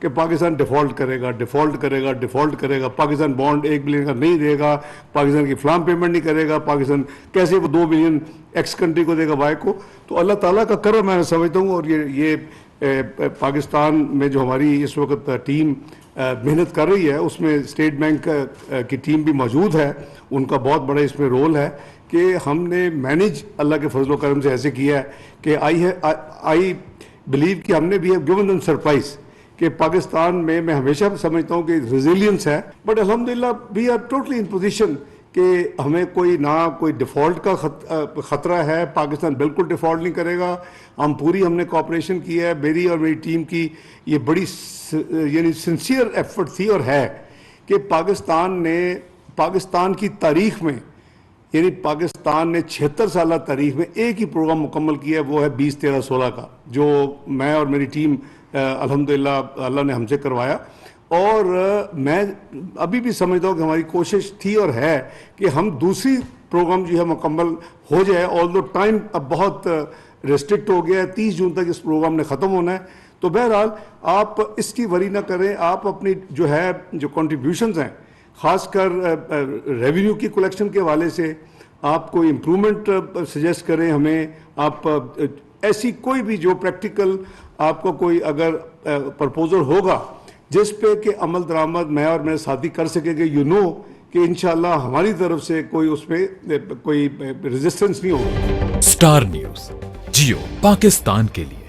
کہ پاکستان ڈیفالٹ کرے گا, Pakistan bond 1 billion کا نہیں دے گا, پاکستان کی فلاں پیمنٹ نہیں کرے گا, پاکستان کیسے وہ 2 بلین ایکس کنٹری کو دے گا وائی کو. تو اللہ تعالیٰ کا کرم میں سمجھتا ہوں. اور یہ پاکستان میں جو ہماری اس وقت ٹیم محنت کر رہی ہے اس میں اسٹیٹ بینک کی ٹیم بھی موجود ہے, ان کا بہت بڑا اس میں رول ہے کہ ہم نے مینیج اللہ کے فضل و کرم سے ایسے کیا ہے کہ آئی بلیو کہ ہم نے بھی گیون دم سرپرائز کہ پاکستان میں ہمیشہ سمجھتا ہوں کہ ریزیلینس ہے, بٹ الحمدللہ we are totally in position کہ ہمیں کوئی ڈیفالٹ کا خطرہ ہے. پاکستان بالکل ڈیفالٹ نہیں کرے گا. ہم نے کوآپریشن کی ہے, میری اور میری ٹیم کی یہ بڑی یعنی سنسیئر ایفرٹ تھی اور ہے کہ پاکستان کی تاریخ میں, یعنی پاکستان نے 76 سالہ تاریخ میں ایک ہی پروگرام مکمل کیا ہے, وہ ہے 2013-16 کا, جو میں اور میری ٹیم الحمدللہ اللہ نے ہم سے کروایا. اور میں ابھی بھی سمجھتا ہوں کہ ہماری کوشش تھی اور ہے کہ ہم دوسری پروگرام جو ہے مکمل ہو جائے. آلدو ٹائم اب بہت ریسٹرکٹ ہو گیا ہے, 30 جون تک اس پروگرام نے ختم ہونا ہے. تو بہرحال آپ اس کی وری نہ کریں, آپ اپنی جو کنٹریبیوشنز ہیں خاص کر ریونیو کی کلیکشن کے حوالے سے آپ کوئی امپرومنٹ سجیسٹ کریں ہمیں. آپ ایسی کوئی بھی جو پریکٹیکل آپ کو کوئی اگر پرپوزل ہوگا جس پہ کہ عمل درآمد میں اور میرے ساتھی کر سکیں گے, کہ انشاءاللہ ہماری طرف سے کوئی اس پہ کوئی ریزسٹنس نہیں ہوگا. اسٹار نیوز جیو پاکستان کے لیے.